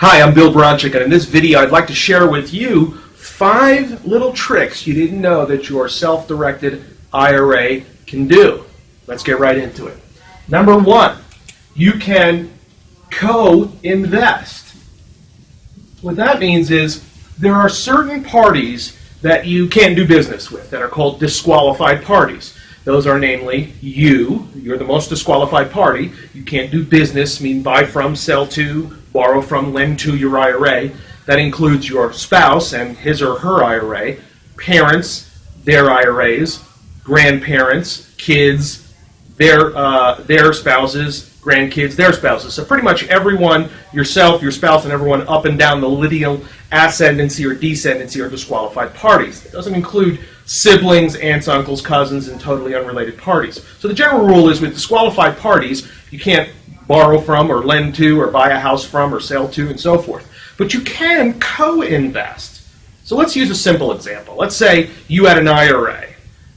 Hi, I'm Bill Bronchick, and in this video I'd like to share with you 5 little tricks you didn't know that your self-directed IRA can do. Let's get right into it. Number 1, you can co-invest. What that means is there are certain parties that you can't do business with that are called disqualified parties. Those are namely you're the most disqualified party. You can't do business, mean buy from, sell to, borrow from, lend to your IRA. That includes your spouse and his or her IRA, parents, their IRAs, grandparents, kids, their spouses, grandkids, their spouses. So pretty much everyone, yourself, your spouse, and everyone up and down the lineal ascendancy or descendancy are disqualified parties. It doesn't include siblings, aunts, uncles, cousins, and totally unrelated parties. So the general rule is with disqualified parties, you can't borrow from or lend to or buy a house from or sell to and so forth. But you can co-invest. So let's use a simple example. Let's say you had an IRA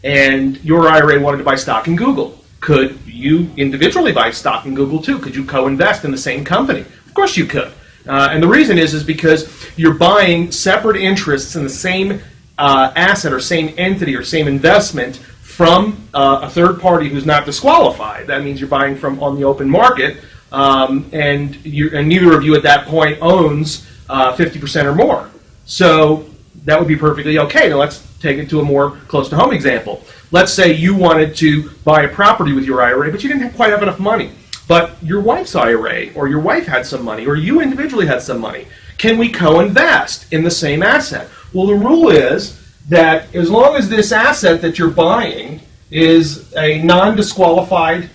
and your IRA wanted to buy stock in Google. Could you individually buy stock in Google too? Could you co-invest in the same company? Of course you could. And the reason is because you're buying separate interests in the same asset or same entity or same investment from a third party who's not disqualified. That means you're buying from on the open market, and neither of you at that point owns 50% or more. So that would be perfectly okay. Now let's take it to a more close to home example. Let's say you wanted to buy a property with your IRA, but you didn't quite have enough money. But your wife's IRA, or your wife had some money, or you individually had some money. Can we co-invest in the same asset? Well, the rule is that as long as this asset that you're buying is a non-disqualified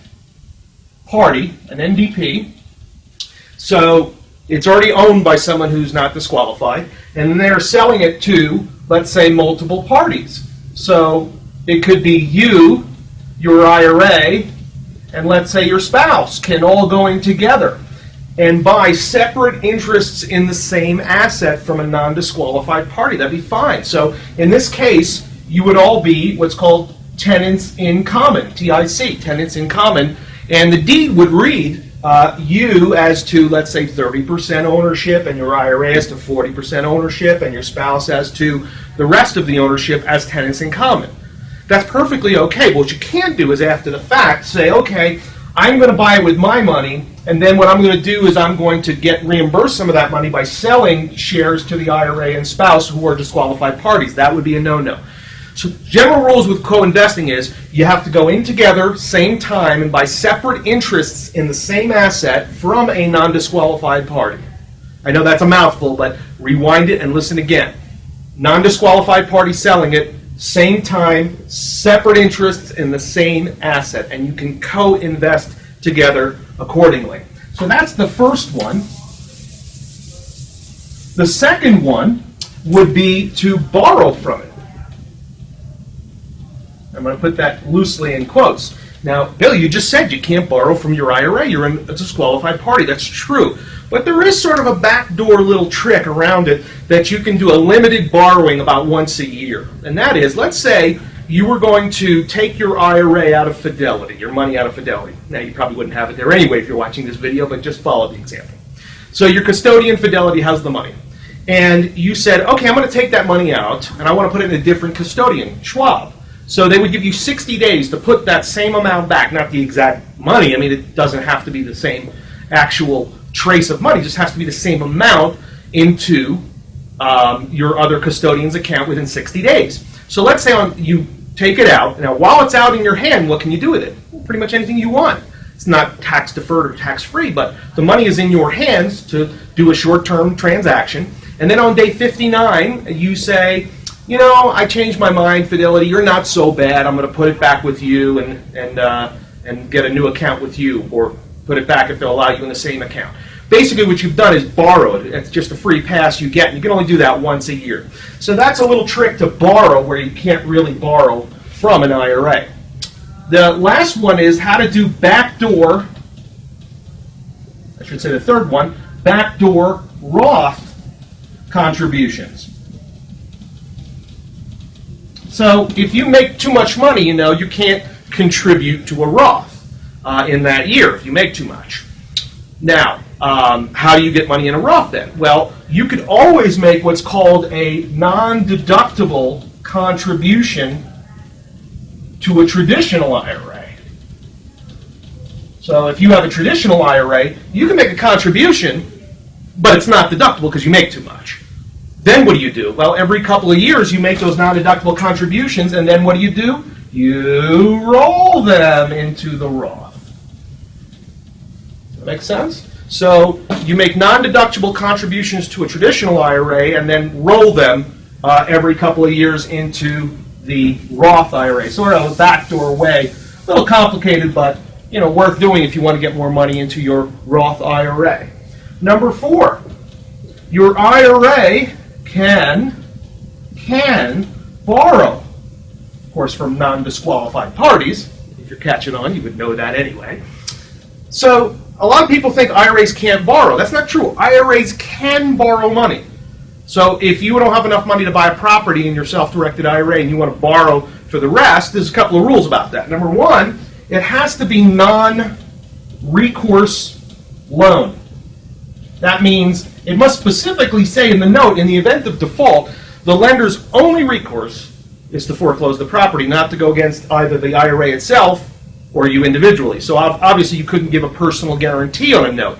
party, an NDP, so it's already owned by someone who's not disqualified, and they're selling it to, let's say, multiple parties. So it could be you, your IRA, and let's say your spouse can all go in together and buy separate interests in the same asset from a non-disqualified party. That'd be fine. So in this case, you would all be what's called tenants in common, TIC, tenants in common, and the deed would read you as to, let's say, 30% ownership, and your IRA as to 40% ownership, and your spouse as to the rest of the ownership as tenants in common. That's perfectly okay. But what you can't do is after the fact say, okay, I'm going to buy it with my money, and then what I'm going to do is I'm going to get reimbursed some of that money by selling shares to the IRA and spouse who are disqualified parties. That would be a no-no. So general rules with co-investing is you have to go in together, same time, and buy separate interests in the same asset from a non-disqualified party. I know that's a mouthful, but rewind it and listen again. Non-disqualified party selling it, same time, separate interests in the same asset, and you can co-invest together accordingly. So that's the first one. The second one would be to borrow from it. I'm going to put that loosely in quotes. Now, Bill, you just said you can't borrow from your IRA. You're in a disqualified party. That's true. But there is sort of a backdoor little trick around it that you can do a limited borrowing about once a year. And that is, let's say you were going to take your IRA out of Fidelity, your money out of Fidelity. Now, you probably wouldn't have it there anyway if you're watching this video, but just follow the example. So your custodian, Fidelity, has the money. And you said, okay, I'm going to take that money out, and I want to put it in a different custodian, Schwab. So they would give you 60 days to put that same amount back, not the exact money. I mean, it doesn't have to be the same actual trace of money. It just has to be the same amount into your other custodian's account within 60 days. So let's say you take it out. Now, while it's out in your hand, what can you do with it? Well, pretty much anything you want. It's not tax deferred or tax free, but the money is in your hands to do a short-term transaction. And then on day 59, you say, you know, I changed my mind, Fidelity. You're not so bad. I'm going to put it back with you and get a new account with you, or put it back if they'll allow you in the same account. Basically, what you've done is borrowed. It's just a free pass you get, and you can only do that once a year. So that's a little trick to borrow where you can't really borrow from an IRA. The last one is how to do backdoor, I should say the third one, backdoor Roth contributions. So if you make too much money, you can't contribute to a Roth in that year if you make too much. Now, How do you get money in a Roth then? Well, you could always make what's called a non-deductible contribution to a traditional IRA. So if you have a traditional IRA, you can make a contribution, but it's not deductible because you make too much. Then what do? Well, every couple of years you make those non-deductible contributions, and then what do? You roll them into the Roth. Does that make sense? So you make non-deductible contributions to a traditional IRA and then roll them every couple of years into the Roth IRA. Sort of a backdoor way. A little complicated, but worth doing if you want to get more money into your Roth IRA. Number 4, your IRA can borrow, of course, from non-disqualified parties. If you're catching on, you would know that anyway. So a lot of people think IRAs can't borrow. That's not true. IRAs can borrow money. So if you don't have enough money to buy a property in your self-directed IRA and you want to borrow for the rest, there's a couple of rules about that. Number 1, it has to be non-recourse loan. That means it must specifically say in the note, in the event of default, the lender's only recourse is to foreclose the property, not to go against either the IRA itself or you individually. So obviously you couldn't give a personal guarantee on a note.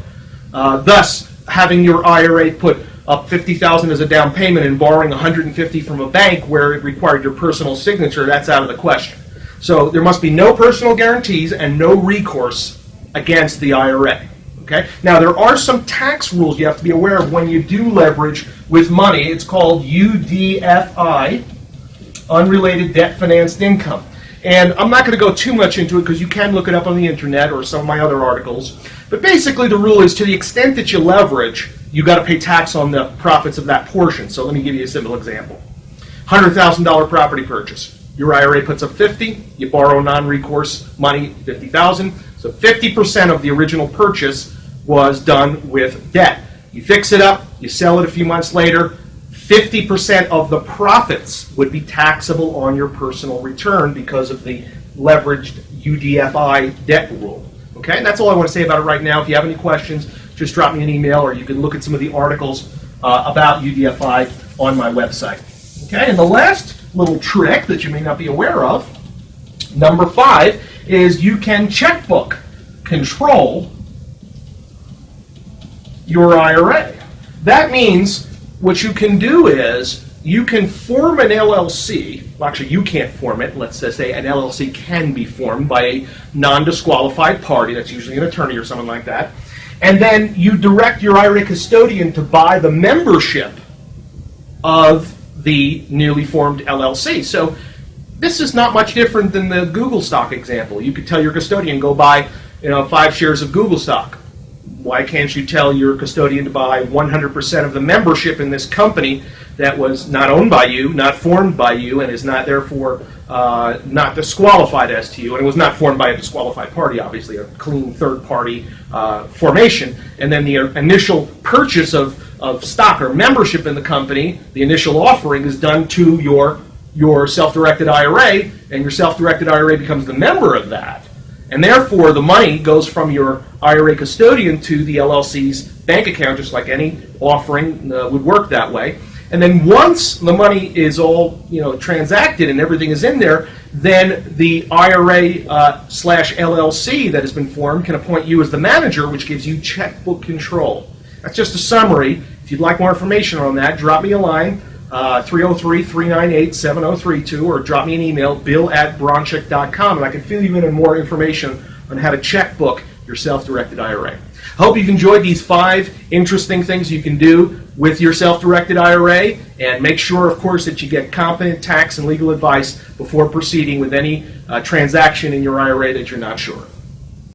Thus, having your IRA put up $50,000 as a down payment and borrowing $150 from a bank where it required your personal signature, that's out of the question. So there must be no personal guarantees and no recourse against the IRA. Okay? Now, there are some tax rules you have to be aware of when you do leverage with money. It's called UDFI, Unrelated Debt Financed Income. And I'm not going to go too much into it because you can look it up on the internet or some of my other articles. But basically the rule is to the extent that you leverage, you've got to pay tax on the profits of that portion. So let me give you a simple example. $100,000 property purchase. Your IRA puts up $50,000, you borrow non-recourse money, $50,000. So 50% of the original purchase was done with debt. You fix it up, you sell it a few months later, 50% of the profits would be taxable on your personal return because of the leveraged UDFI debt rule. Okay, and that's all I want to say about it right now. If you have any questions, just drop me an email or you can look at some of the articles about UDFI on my website. Okay, and the last little trick that you may not be aware of, number 5, is you can checkbook control your IRA. That means what you can do is you can form an LLC. Well, actually, you can't form it. Let's just say an LLC can be formed by a non-disqualified party. That's usually an attorney or someone like that. And then you direct your IRA custodian to buy the membership of the newly formed LLC. So this is not much different than the Google stock example. You could tell your custodian, go buy 5 shares of Google stock. Why can't you tell your custodian to buy 100% of the membership in this company that was not owned by you, not formed by you, and is not therefore not disqualified as to you, and it was not formed by a disqualified party, obviously, a clean third-party formation, and then the initial purchase of stock or membership in the company, the initial offering is done to your self-directed IRA, and your self-directed IRA becomes the member of that. And therefore, the money goes from your IRA custodian to the LLC's bank account, just like any offering would work that way. And then once the money is all transacted and everything is in there, then the IRA/LLC that has been formed can appoint you as the manager, which gives you checkbook control. That's just a summary. If you'd like more information on that, drop me a line, 303-398-7032, or drop me an email, bill@bronchick.com, and I can fill you in on more information on how to checkbook your self-directed IRA. I hope you've enjoyed these 5 interesting things you can do with your self-directed IRA, and make sure, of course, that you get competent tax and legal advice before proceeding with any transaction in your IRA that you're not sure of.